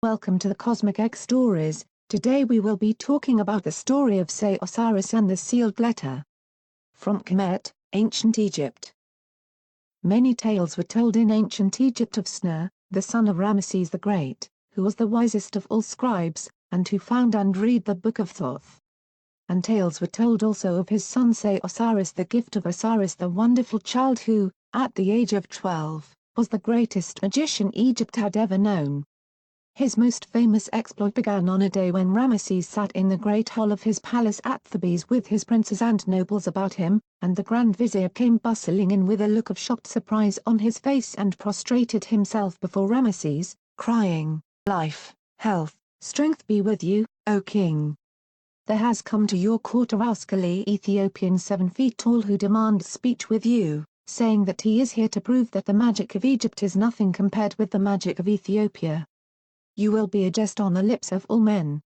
welcome to the Cosmic Egg Stories. Today we will be talking about the story of Se-Osiris and the sealed letter. From Kemet, ancient Egypt. Many tales were told in ancient Egypt of Se, the son of Ramesses the Great, who was the wisest of all scribes, and who found and read the Book of Thoth. And tales were told also of his son Se-Osiris, the gift of Osiris, the wonderful child who, at the age of 12, was the greatest magician Egypt had ever known. His most famous exploit began on a day when Ramesses sat in the great hall of his palace at Thebes with his princes and nobles about him, and the Grand Vizier came bustling in with a look of shocked surprise on his face and prostrated himself before Ramesses, crying, "Life, health, strength be with you, O king! There has come to your court a rascally Ethiopian 7 feet tall who demands speech with you, saying that he is here to prove that the magic of Egypt is nothing compared with the magic of Ethiopia. You will be a jest on the lips of all men.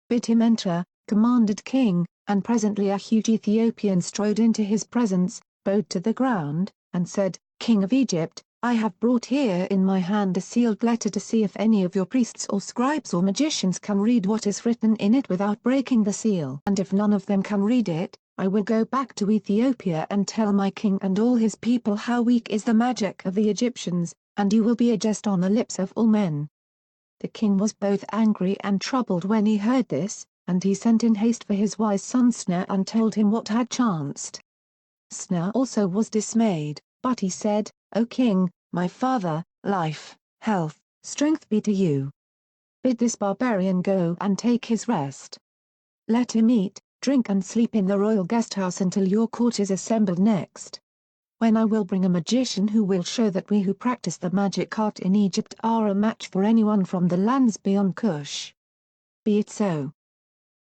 Bid him enter," commanded king, and presently a huge Ethiopian strode into his presence, bowed to the ground, and said, "King of Egypt, I have brought here in my hand a sealed letter to see if any of your priests or scribes or magicians can read what is written in it without breaking the seal. And if none of them can read it, I will go back to Ethiopia and tell my king and all his people how weak is the magic of the Egyptians, and you will be a jest on the lips of all men." The king was both angry and troubled when he heard this, and he sent in haste for his wise son Se and told him what had chanced. Se also was dismayed, but he said, "O king, my father, life, health, strength be to you. Bid this barbarian go and take his rest. Let him eat, drink and sleep in the royal guest house until your court is assembled next. When I will bring a magician who will show that we who practice the magic art in Egypt are a match for anyone from the lands beyond Kush." "Be it so,"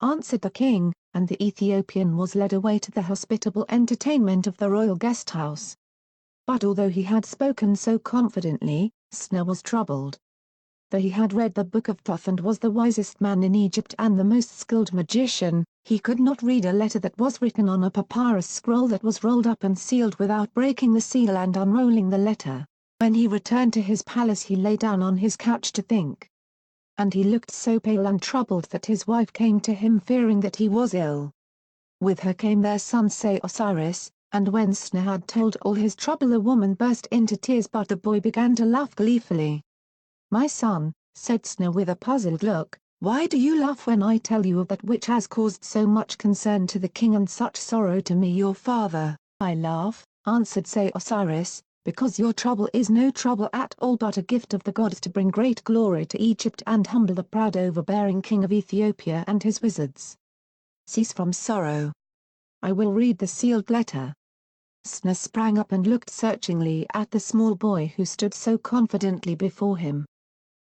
answered the king, and the Ethiopian was led away to the hospitable entertainment of the royal guest house. But although he had spoken so confidently, Se was troubled. Though he had read the Book of Thoth and was the wisest man in Egypt and the most skilled magician, he could not read a letter that was written on a papyrus scroll that was rolled up and sealed without breaking the seal and unrolling the letter. When he returned to his palace he lay down on his couch to think. And he looked so pale and troubled that his wife came to him fearing that he was ill. With her came their son Se-Osiris, and when Se had told all his trouble the woman burst into tears but the boy began to laugh gleefully. "My son," said Se with a puzzled look, "why do you laugh when I tell you of that which has caused so much concern to the king and such sorrow to me your father?" "I laugh," answered Se-Osiris, "because your trouble is no trouble at all but a gift of the gods to bring great glory to Egypt and humble the proud overbearing king of Ethiopia and his wizards. Cease from sorrow. I will read the sealed letter." Se sprang up and looked searchingly at the small boy who stood so confidently before him.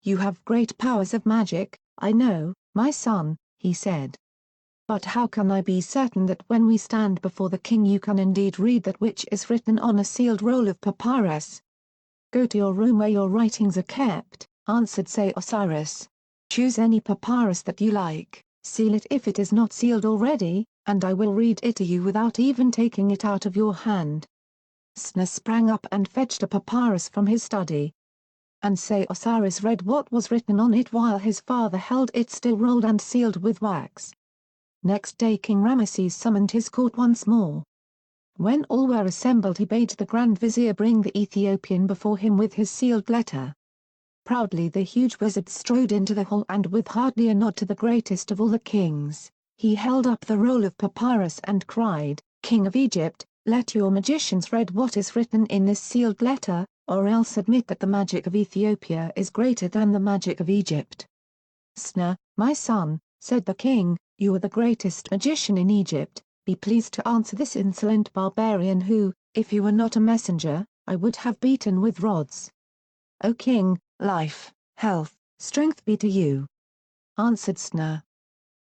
"You have great powers of magic, I know, my son," he said. "But how can I be certain that when we stand before the king you can indeed read that which is written on a sealed roll of papyrus?" "Go to your room where your writings are kept," answered Se-Osiris. "Choose any papyrus that you like, seal it if it is not sealed already, and I will read it to you without even taking it out of your hand." Se sprang up and fetched a papyrus from his study. And Se-Osiris read what was written on it while his father held it still rolled and sealed with wax. Next day King Ramesses summoned his court once more. When all were assembled he bade the Grand Vizier bring the Ethiopian before him with his sealed letter. Proudly the huge wizard strode into the hall and with hardly a nod to the greatest of all the kings, he held up the roll of papyrus and cried, "King of Egypt, let your magicians read what is written in this sealed letter, or else admit that the magic of Ethiopia is greater than the magic of Egypt." "Se, my son," said the king, "you are the greatest magician in Egypt, be pleased to answer this insolent barbarian who, if he were not a messenger, I would have beaten with rods." "O king, life, health, strength be to you," answered Se.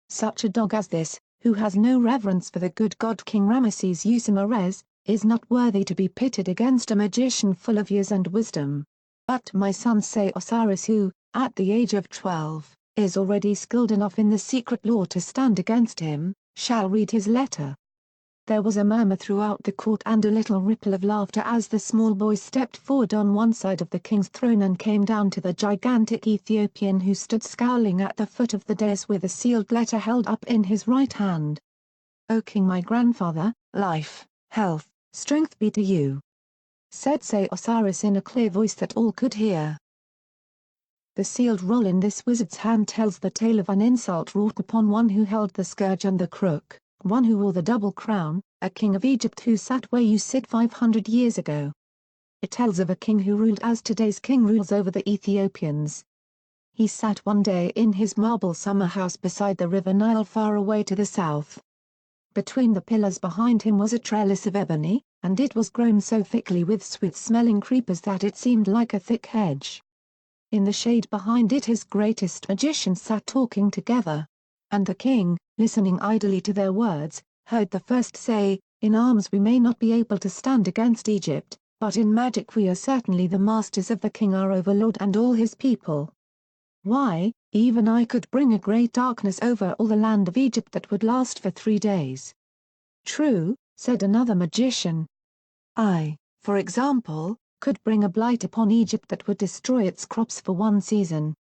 "Such a dog as this, who has no reverence for the good god King Ramesses-Osiris, is not worthy to be pitted against a magician full of years and wisdom. But my son Se-Osiris who, at the age of 12, is already skilled enough in the secret law to stand against him, shall read his letter." There was a murmur throughout the court and a little ripple of laughter as the small boy stepped forward on one side of the king's throne and came down to the gigantic Ethiopian who stood scowling at the foot of the dais with a sealed letter held up in his right hand. "O king, my grandfather, life, health, strength be to you," said Se-Osiris in a clear voice that all could hear. The sealed roll in this wizard's hand tells the tale of an insult wrought upon one who held the scourge and the crook, one who wore the double crown, a king of Egypt who sat where you sit 500 years ago. It tells of a king who ruled as today's king rules over the Ethiopians. He sat one day in his marble summer house beside the river Nile far away to the south. Between the pillars behind him was a trellis of ebony, and it was grown so thickly with sweet-smelling creepers that it seemed like a thick hedge. In the shade behind it his greatest magicians sat talking together. And the king, listening idly to their words, heard the first say, "In arms we may not be able to stand against Egypt, but in magic we are certainly the masters of the king our overlord and all his people. Why, even I could bring a great darkness over all the land of Egypt that would last for 3 days." "True," said another magician. "I, for example, could bring a blight upon Egypt that would destroy its crops for 1 season."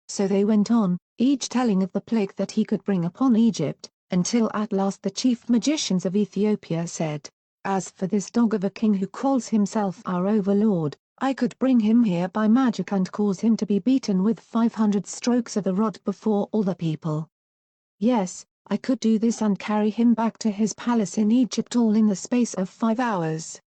So they went on, each telling of the plague that he could bring upon Egypt, until at last the chief magicians of Ethiopia said, "As for this dog of a king who calls himself our overlord, I could bring him here by magic and cause him to be beaten with 500 strokes of the rod before all the people. Yes, I could do this and carry him back to his palace in Egypt all in the space of 5 hours."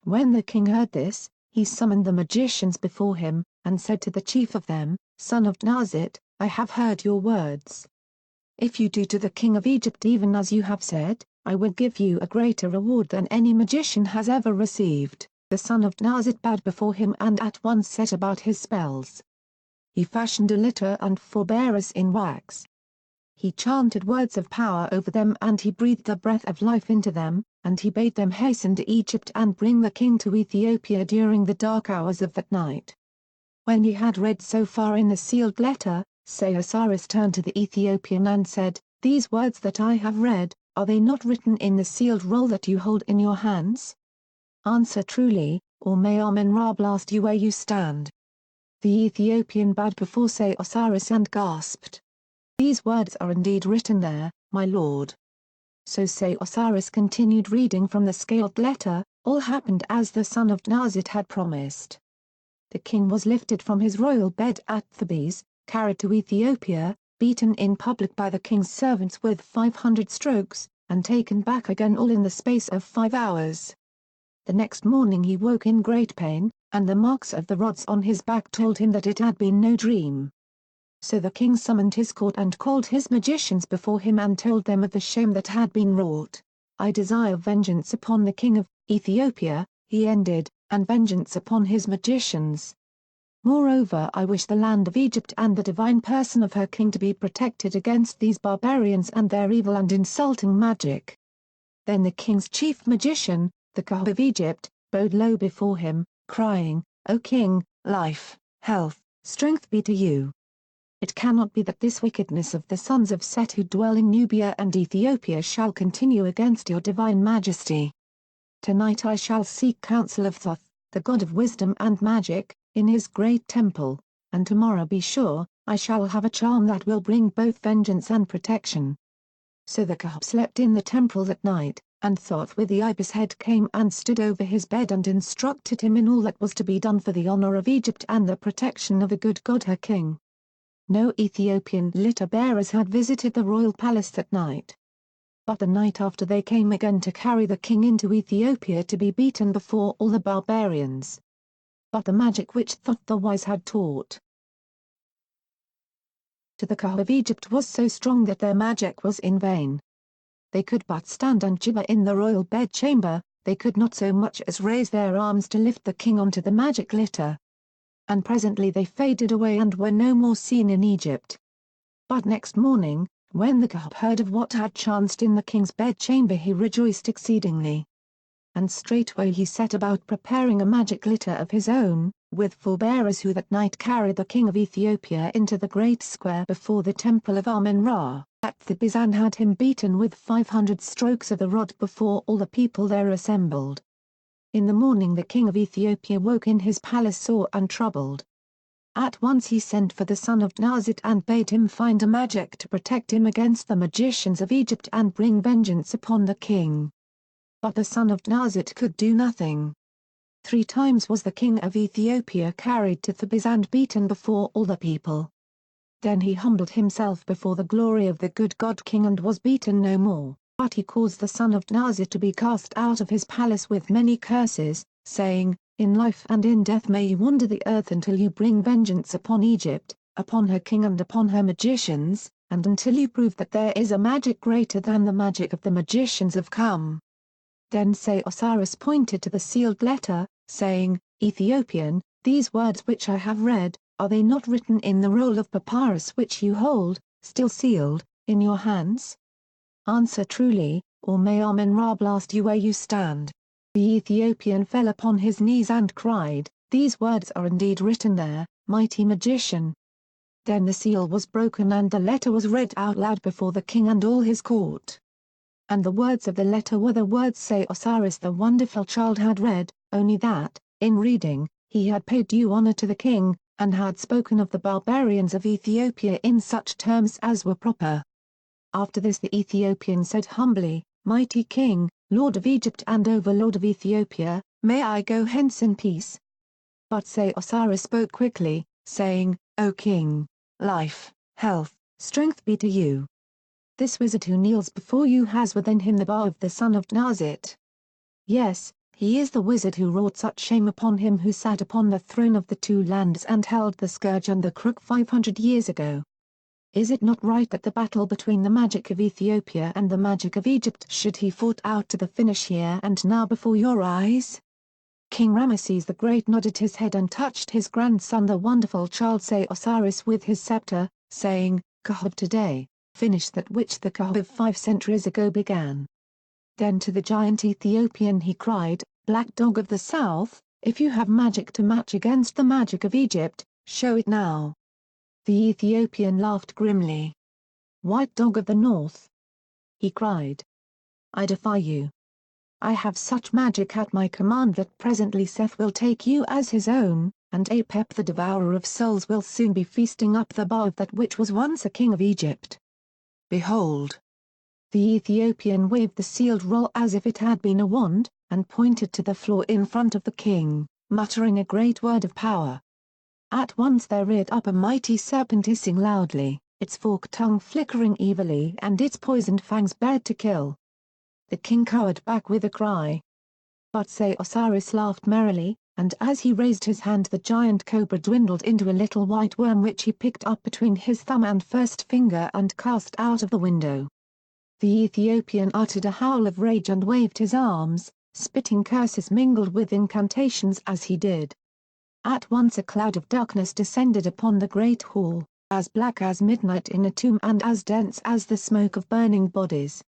When the king heard this, he summoned the magicians before him, and said to the chief of them, "Son of Nazit, I have heard your words. If you do to the king of Egypt even as you have said, I will give you a greater reward than any magician has ever received." The son of Nazit bowed before him and at once set about his spells. He fashioned a litter and 4 bearers in wax. He chanted words of power over them and he breathed the breath of life into them, and he bade them hasten to Egypt and bring the king to Ethiopia during the dark hours of that night. When he had read so far in the sealed letter, Se-Osiris turned to the Ethiopian and said, "These words that I have read, are they not written in the sealed roll that you hold in your hands? Answer truly, or may Amen-Ra blast you where you stand." The Ethiopian bowed before Se-Osiris and gasped, "These words are indeed written there, my lord." So Se-Osiris continued reading from the scaled letter. All happened as the son of Nazit had promised. The king was lifted from his royal bed at Thebes, carried to Ethiopia, beaten in public by the king's servants with 500 strokes, and taken back again all in the space of 5 hours. The next morning he woke in great pain, and the marks of the rods on his back told him that it had been no dream. So the king summoned his court and called his magicians before him and told them of the shame that had been wrought. "I desire vengeance upon the king of Ethiopia," he ended, "and vengeance upon his magicians. Moreover, I wish the land of Egypt and the divine person of her king to be protected against these barbarians and their evil and insulting magic." Then the king's chief magician, the Ka of Egypt, bowed low before him, crying, "O king, life, health, strength be to you. It cannot be that this wickedness of the sons of Set who dwell in Nubia and Ethiopia shall continue against your divine majesty. Tonight I shall seek counsel of Thoth, the god of wisdom and magic, in his great temple, and tomorrow be sure, I shall have a charm that will bring both vengeance and protection." So the Ka slept in the temple that night, and Thoth with the ibis head came and stood over his bed and instructed him in all that was to be done for the honor of Egypt and the protection of the good god her king. No Ethiopian litter-bearers had visited the royal palace that night. But the night after they came again to carry the king into Ethiopia to be beaten before all the barbarians. But the magic which Thoth the wise had taught to the Ka of Egypt was so strong that their magic was in vain. They could but stand and gibber in the royal bedchamber, they could not so much as raise their arms to lift the king onto the magic litter. And presently they faded away and were no more seen in Egypt. But next morning, when the Ka heard of what had chanced in the king's bedchamber he rejoiced exceedingly. and straightway he set about preparing a magic litter of his own, with forebearers who that night carried the king of Ethiopia into the great square before the temple of Amen-Ra. At Thebes and had him beaten with 500 strokes of the rod before all the people there assembled. In the morning the king of Ethiopia woke in his palace sore and troubled. At once he sent for the son of Nazit and bade him find a magic to protect him against the magicians of Egypt and bring vengeance upon the king. But the son of Nazit could do nothing. 3 times was the king of Ethiopia carried to Thebes and beaten before all the people. Then he humbled himself before the glory of the good god king and was beaten no more, but he caused the son of Nazit to be cast out of his palace with many curses, saying, "In life and in death may you wander the earth until you bring vengeance upon Egypt, upon her king and upon her magicians, and until you prove that there is a magic greater than the magic of the magicians of Kum." Then Se-Osiris pointed to the sealed letter, saying, "Ethiopian, these words which I have read, are they not written in the roll of papyrus which you hold, still sealed, in your hands? Answer truly, or may Amen-Ra blast you where you stand." The Ethiopian fell upon his knees and cried, "These words are indeed written there, mighty magician." Then the seal was broken and the letter was read out loud before the king and all his court. And the words of the letter were the words Se-Osiris the wonderful child had read, only that, in reading, he had paid due honor to the king, and had spoken of the barbarians of Ethiopia in such terms as were proper. After this the Ethiopian said humbly, "Mighty king, lord of Egypt and overlord of Ethiopia, may I go hence in peace?" But Se-Osiris spoke quickly, saying, "O king, life, health, strength be to you. This wizard who kneels before you has within him the power of the son of Nazit. Yes, he is the wizard who wrought such shame upon him who sat upon the throne of the 2 lands and held the scourge and the crook 500 years ago. Is it not right that the battle between the magic of Ethiopia and the magic of Egypt should he fought out to the finish here and now before your eyes?" King Ramesses the Great nodded his head and touched his grandson the wonderful child Se-Osiris with his scepter, saying, "Ka of today, finish that which the Ka of 5 centuries ago began." Then to the giant Ethiopian he cried, "Black dog of the south, if you have magic to match against the magic of Egypt, show it now." The Ethiopian laughed grimly. "White dog of the north," he cried, "I defy you. I have such magic at my command that presently Seth will take you as his own, and Apep the devourer of souls will soon be feasting up the bar of that which was once a king of Egypt. Behold!" The Ethiopian waved the sealed roll as if it had been a wand, and pointed to the floor in front of the king, muttering a great word of power. At once there reared up a mighty serpent hissing loudly, its forked tongue flickering evilly and its poisoned fangs bared to kill. The king cowered back with a cry. But Se-Osiris laughed merrily, and as he raised his hand the giant cobra dwindled into a little white worm which he picked up between his thumb and first finger and cast out of the window. The Ethiopian uttered a howl of rage and waved his arms, spitting curses mingled with incantations as he did. At once a cloud of darkness descended upon the great hall, as black as midnight in a tomb and as dense as the smoke of burning bodies.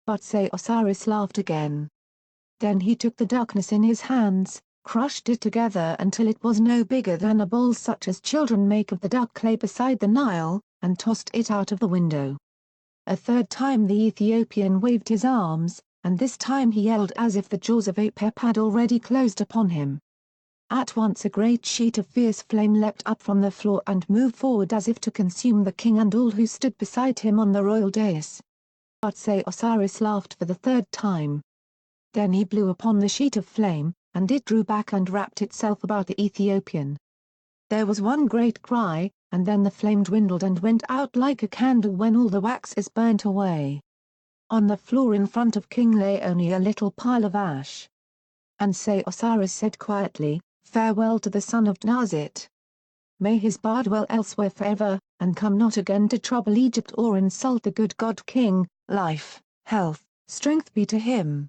But Se-Osiris laughed again. Then he took the darkness in his hands, crushed it together until it was no bigger than a bowl such as children make of the dark clay beside the Nile, and tossed it out of the window. A 3rd time the Ethiopian waved his arms, and this time he yelled as if the jaws of Apep had already closed upon him. At once a great sheet of fierce flame leapt up from the floor and moved forward as if to consume the king and all who stood beside him on the royal dais. But Se-Osiris laughed for the 3rd time. Then he blew upon the sheet of flame, and it drew back and wrapped itself about the Ethiopian. There was one great cry, and then the flame dwindled and went out like a candle when all the wax is burnt away. On the floor in front of King lay only a little pile of ash. And Se-Osiris said quietly, "Farewell to the son of Nazit. May his bar dwell elsewhere forever, and come not again to trouble Egypt or insult the good god king, life, health, strength be to him."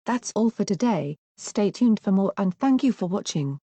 That's all for today, stay tuned for more and thank you for watching.